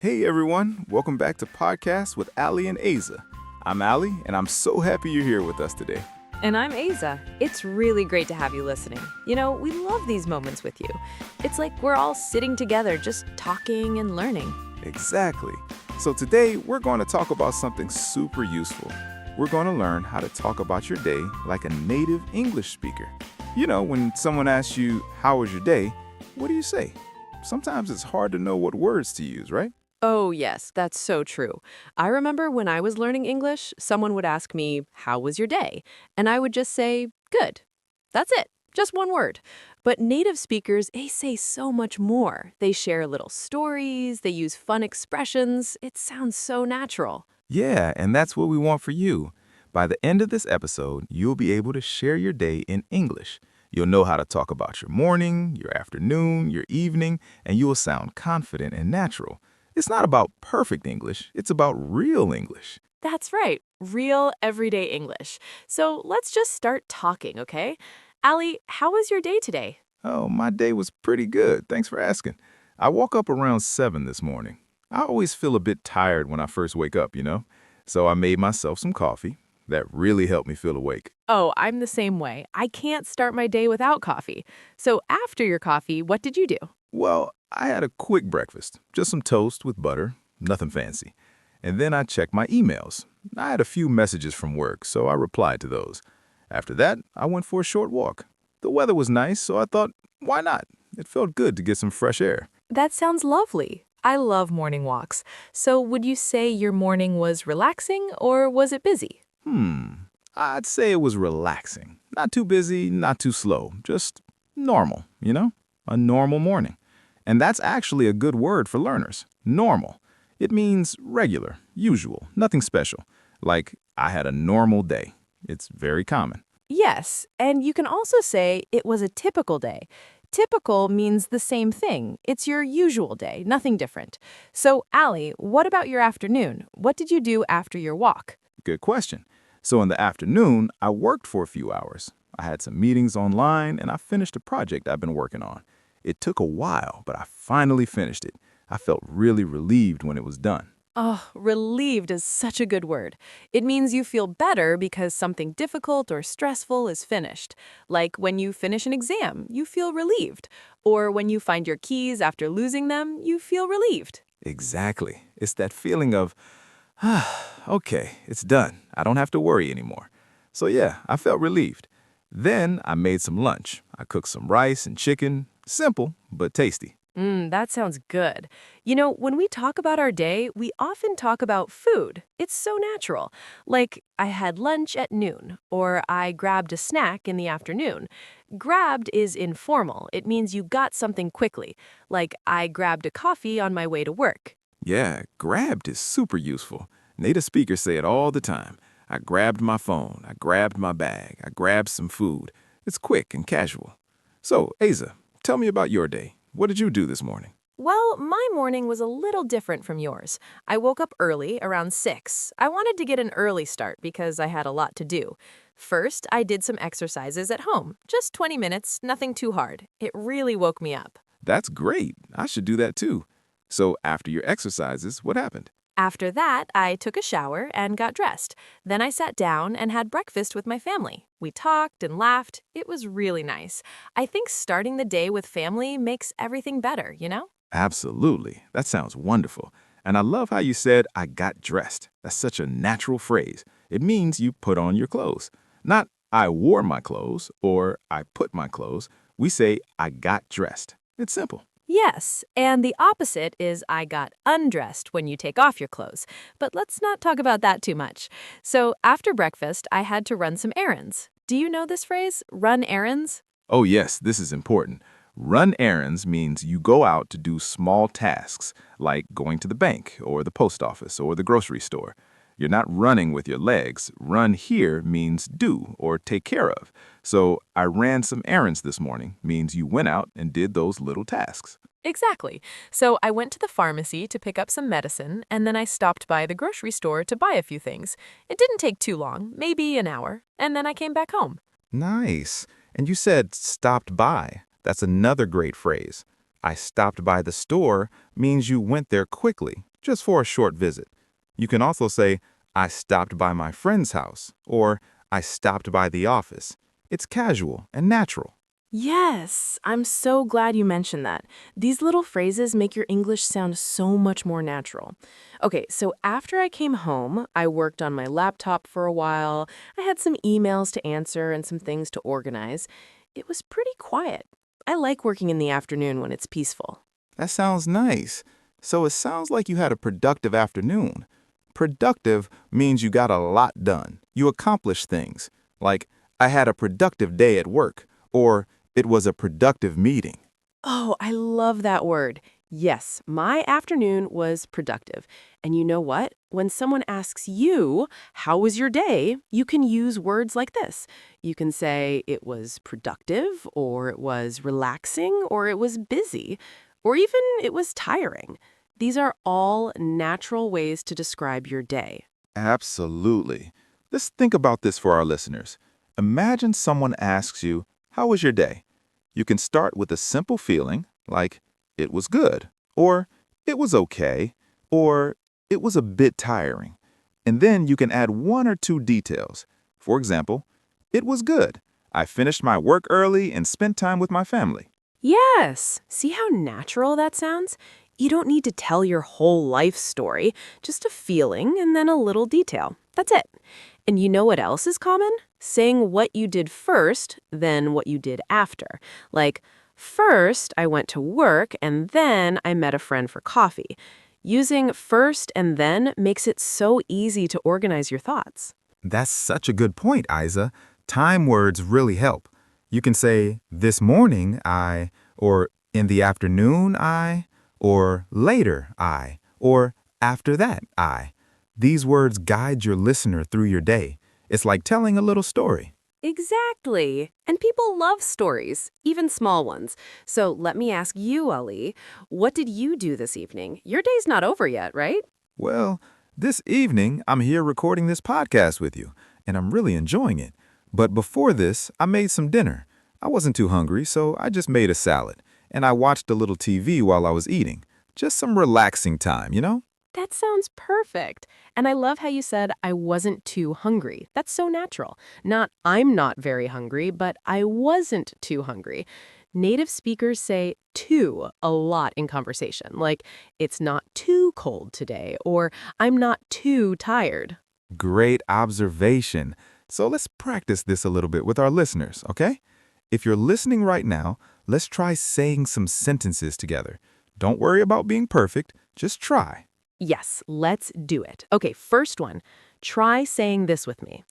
Hey everyone, welcome back to Podcast with Ali and Aiza. I'm Ali, and I'm so happy you're here with us today. And I'm Aiza. It's really great to have you listening. We love these moments with you. It's like we're all sitting together just talking and learning. Exactly. So today, we're going to talk about something super useful. We're going to learn how to talk about your day like a native English speaker. When someone asks you, "How was your day?" what do you say? Sometimes it's hard to know what words to use, right? Oh, yes, that's so true. I remember when I was learning English, someone would ask me, "How was your day?" And I would just say, "Good." That's it, just one word. But native speakers, they say so much more. They share little stories, they use fun expressions. It sounds so natural. Yeah, and that's what we want for you. By the end of this episode, you'll be able to share your day in English. You'll know how to talk about your morning, your afternoon, your evening, and you will sound confident and natural. It's not about perfect English, it's about real English. That's right, real everyday English. So let's just start talking, okay? Allie, how was your day today? Oh, my day was pretty good. Thanks for asking. I woke up around 7 this morning. I always feel a bit tired when I first wake up. So I made myself some coffee. That really helped me feel awake. Oh, I'm the same way. I can't start my day without coffee. So after your coffee, what did you do? Well, I had a quick breakfast, just some toast with butter, nothing fancy. And then I checked my emails. I had a few messages from work, so I replied to those. After that, I went for a short walk. The weather was nice, so I thought, why not? It felt good to get some fresh air. That sounds lovely. I love morning walks. So would you say your morning was relaxing or was it busy? I'd say it was relaxing. Not too busy, not too slow. Just normal. A normal morning. And that's actually a good word for learners. Normal. It means regular, usual, nothing special. Like, I had a normal day. It's very common. Yes, and you can also say it was a typical day. Typical means the same thing. It's your usual day, nothing different. So, Allie, what about your afternoon? What did you do after your walk? Good question. So in the afternoon, I worked for a few hours. I had some meetings online, and I finished a project I've been working on. It took a while, but I finally finished it. I felt really relieved when it was done. Oh, relieved is such a good word. It means you feel better because something difficult or stressful is finished. Like when you finish an exam, you feel relieved. Or when you find your keys after losing them, you feel relieved. Exactly. It's that feeling of, okay, it's done. I don't have to worry anymore. So yeah, I felt relieved. Then I made some lunch. I cooked some rice and chicken. Simple, but tasty. That sounds good. When we talk about our day, we often talk about food. It's so natural. Like, I had lunch at noon, or I grabbed a snack in the afternoon. Grabbed is informal. It means you got something quickly. Like, I grabbed a coffee on my way to work. Yeah, grabbed is super useful. Native speakers say it all the time. I grabbed my phone. I grabbed my bag. I grabbed some food. It's quick and casual. So, Aiza, tell me about your day. What did you do this morning? Well, my morning was a little different from yours. I woke up early, around 6. I wanted to get an early start because I had a lot to do. First, I did some exercises at home. Just 20 minutes, nothing too hard. It really woke me up. That's great. I should do that too. So, after your exercises, what happened? After that, I took a shower and got dressed. Then I sat down and had breakfast with my family. We talked and laughed. It was really nice. I think starting the day with family makes everything better? Absolutely. That sounds wonderful. And I love how you said, I got dressed. That's such a natural phrase. It means you put on your clothes. Not, I wore my clothes or I put my clothes. We say, I got dressed. It's simple. Yes, and the opposite is I got undressed when you take off your clothes. But let's not talk about that too much. So after breakfast, I had to run some errands. Do you know this phrase, run errands? Oh, yes, this is important. Run errands means you go out to do small tasks, like going to the bank or the post office or the grocery store. You're not running with your legs. Run here means do or take care of. So I ran some errands this morning means you went out and did those little tasks. Exactly. So I went to the pharmacy to pick up some medicine, and then I stopped by the grocery store to buy a few things. It didn't take too long, maybe an hour, and then I came back home. Nice. And you said stopped by. That's another great phrase. I stopped by the store means you went there quickly. just for a short visit. You can also say, I stopped by my friend's house, or I stopped by the office. It's casual and natural. Yes, I'm so glad you mentioned that. These little phrases make your English sound so much more natural. Okay, so after I came home, I worked on my laptop for a while. I had some emails to answer and some things to organize. It was pretty quiet. I like working in the afternoon when it's peaceful. That sounds nice. So it sounds like you had a productive afternoon. Productive means you got a lot done. You accomplished things. Like, I had a productive day at work, or it was a productive meeting. Oh, I love that word. Yes, my afternoon was productive. And you know what? When someone asks you, how was your day? You can use words like this. You can say it was productive, or it was relaxing, or it was busy, or even it was tiring. These are all natural ways to describe your day. Absolutely. Let's think about this for our listeners. Imagine someone asks you, how was your day? You can start with a simple feeling like, it was good, or it was okay, or it was a bit tiring. And then you can add one or two details. For example, it was good. I finished my work early and spent time with my family. Yes. See how natural that sounds? You don't need to tell your whole life story, just a feeling and then a little detail. That's it. And you know what else is common? Saying what you did first, then what you did after. Like, first I went to work and then I met a friend for coffee. Using first and then makes it so easy to organize your thoughts. That's such a good point, Aiza. Time words really help. You can say, this morning I, or in the afternoon I, or later I, or after that I. These words guide your listener through your day. It's like telling a little story. Exactly. And people love stories, even small ones. So let me ask you, Ali, what did you do this evening? Your day's not over yet, right? Well, this evening I'm here recording this podcast with you, and I'm really enjoying it. But before this, I made some dinner. I wasn't too hungry, so I just made a salad, and I watched a little TV while I was eating. Just some relaxing time, you know? That sounds perfect. And I love how you said I wasn't too hungry. That's so natural. Not I'm not very hungry, but I wasn't too hungry. Native speakers say too a lot in conversation, like it's not too cold today or I'm not too tired. Great observation. So let's practice this a little bit with our listeners, okay? If you're listening right now, let's try saying some sentences together. Don't worry about being perfect, just try. Yes, let's do it. Okay, first one. Try saying this with me.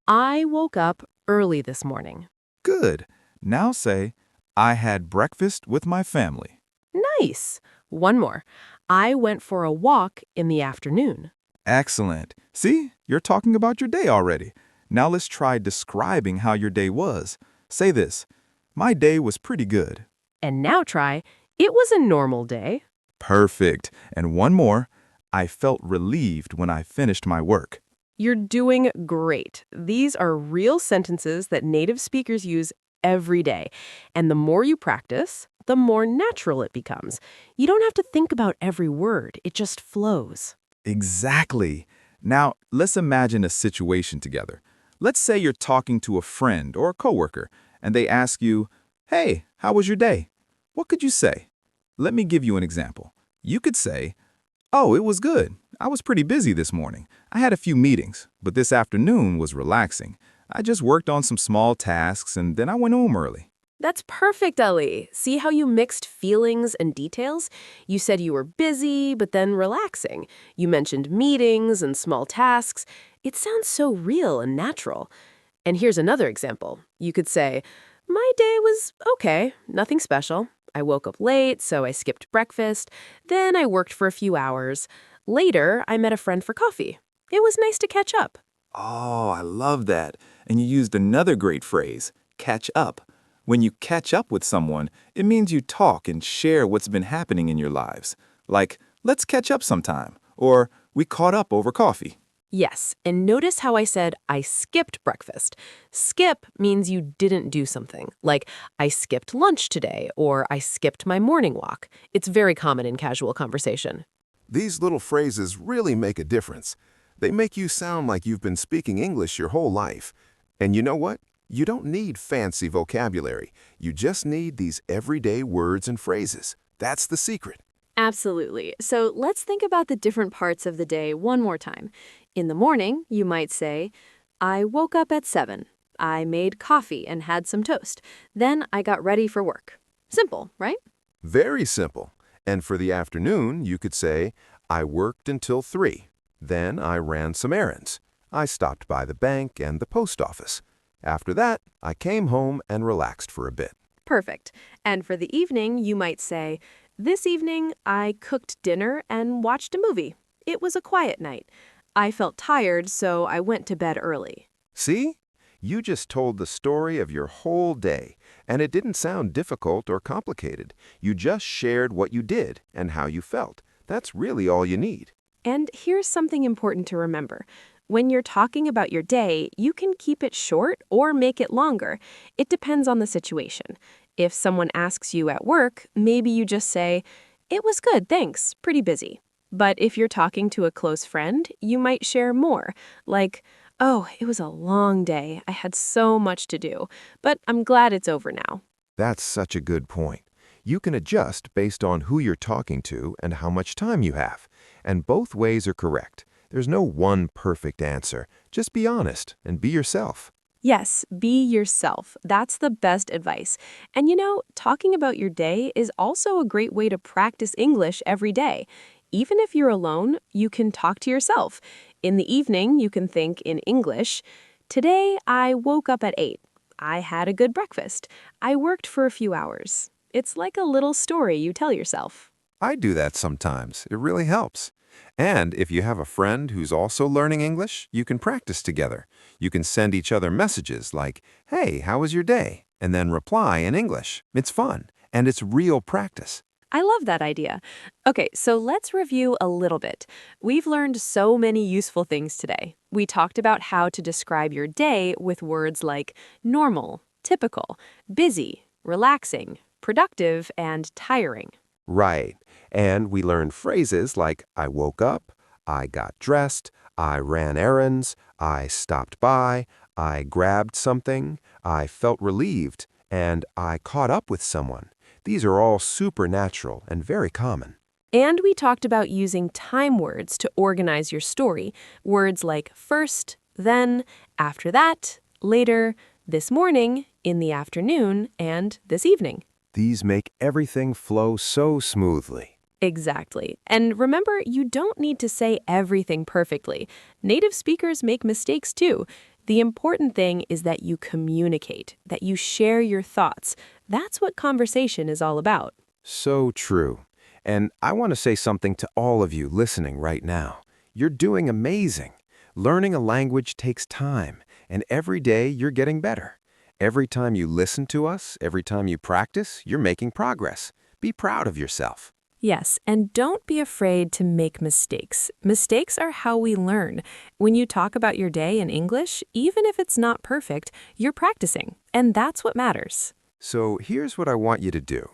I woke up early this morning. Good. Now say, I had breakfast with my family. Nice. One more. I went for a walk in the afternoon. Excellent. See, you're talking about your day already. Now let's try describing how your day was. Say this, my day was pretty good. And now try, it was a normal day. Perfect. And one more, I felt relieved when I finished my work. You're doing great. These are real sentences that native speakers use every day. And the more you practice, the more natural it becomes. You don't have to think about every word. It just flows. Exactly. Now, let's imagine a situation together. Let's say you're talking to a friend or a coworker, and they ask you, hey, how was your day? What could you say? Let me give you an example. You could say, oh, it was good. I was pretty busy this morning. I had a few meetings, but this afternoon was relaxing. I just worked on some small tasks, and then I went home early. That's perfect, Ali. See how you mixed feelings and details? You said you were busy, but then relaxing. You mentioned meetings and small tasks. It sounds so real and natural. And here's another example. You could say, my day was okay, nothing special. I woke up late, so I skipped breakfast. Then I worked for a few hours. Later, I met a friend for coffee. It was nice to catch up. Oh, I love that. And you used another great phrase, catch up. When you catch up with someone, it means you talk and share what's been happening in your lives. Like, let's catch up sometime, or we caught up over coffee. Yes, and notice how I said I skipped breakfast. Skip means you didn't do something, like I skipped lunch today or I skipped my morning walk. It's very common in casual conversation. These little phrases really make a difference. They make you sound like you've been speaking English your whole life. And you know what? You don't need fancy vocabulary. You just need these everyday words and phrases. That's the secret. Absolutely. So let's think about the different parts of the day one more time. In the morning, you might say, I woke up at 7. I made coffee and had some toast. Then I got ready for work. Simple, right? Very simple. And for the afternoon, you could say, I worked until 3. Then I ran some errands. I stopped by the bank and the post office. After that, I came home and relaxed for a bit. Perfect. And for the evening, you might say, this evening I cooked dinner and watched a movie. It was a quiet night. I felt tired, so I went to bed early. See? You just told the story of your whole day, and it didn't sound difficult or complicated. You just shared what you did and how you felt. That's really all you need. And here's something important to remember. When you're talking about your day, you can keep it short or make it longer. It depends on the situation. If someone asks you at work, maybe you just say, it was good, thanks, pretty busy. But if you're talking to a close friend, you might share more, like, oh, it was a long day. I had so much to do, but I'm glad it's over now. That's such a good point. You can adjust based on who you're talking to and how much time you have. And both ways are correct. There's no one perfect answer. Just be honest and be yourself. Yes, be yourself. That's the best advice. And talking about your day is also a great way to practice English every day. Even if you're alone, you can talk to yourself. In the evening, you can think in English, today I woke up at 8. I had a good breakfast. I worked for a few hours. It's like a little story you tell yourself. I do that sometimes. It really helps. And if you have a friend who's also learning English, you can practice together. You can send each other messages like, hey, how was your day? And then reply in English. It's fun, and it's real practice. I love that idea. Okay, so let's review a little bit. We've learned so many useful things today. We talked about how to describe your day with words like normal, typical, busy, relaxing, productive, and tiring. Right. And we learned phrases like I woke up, I got dressed, I ran errands, I stopped by, I grabbed something, I felt relieved, and I caught up with someone. These are all supernatural and very common. And we talked about using time words to organize your story. Words like first, then, after that, later, this morning, in the afternoon, and this evening. These make everything flow so smoothly. Exactly. And remember, you don't need to say everything perfectly. Native speakers make mistakes too. The important thing is that you communicate, that you share your thoughts. That's what conversation is all about. So true. And I want to say something to all of you listening right now. You're doing amazing. Learning a language takes time, and every day you're getting better. Every time you listen to us, every time you practice, you're making progress. Be proud of yourself. Yes, and don't be afraid to make mistakes. Mistakes are how we learn. When you talk about your day in English, even if it's not perfect, you're practicing, and that's what matters. So here's what I want you to do.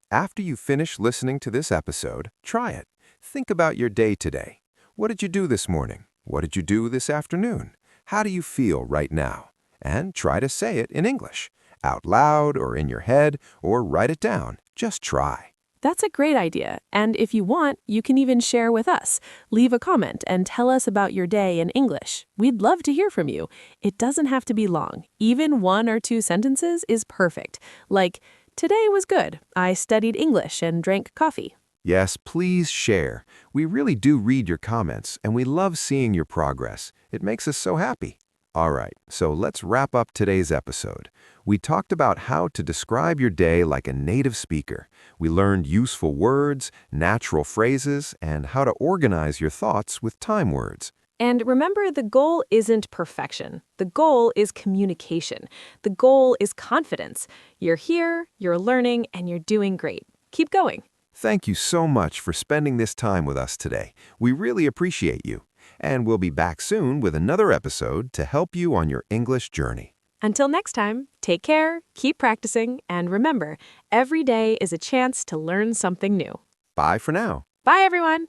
After you finish listening to this episode, try it. Think about your day today. What did you do this morning? What did you do this afternoon? How do you feel right now? And try to say it in English, out loud or in your head, or write it down. Just try. That's a great idea, and if you want, you can even share with us. Leave a comment and tell us about your day in English. We'd love to hear from you. It doesn't have to be long. Even 1 or 2 sentences is perfect. Like, today was good. I studied English and drank coffee. Yes, please share. We really do read your comments, and we love seeing your progress. It makes us so happy. All right, so let's wrap up today's episode. We talked about how to describe your day like a native speaker. We learned useful words, natural phrases, and how to organize your thoughts with time words. And remember, the goal isn't perfection. The goal is communication. The goal is confidence. You're here, you're learning, and you're doing great. Keep going. Thank you so much for spending this time with us today. We really appreciate you. And we'll be back soon with another episode to help you on your English journey. Until next time, take care, keep practicing, and remember, every day is a chance to learn something new. Bye for now. Bye, everyone.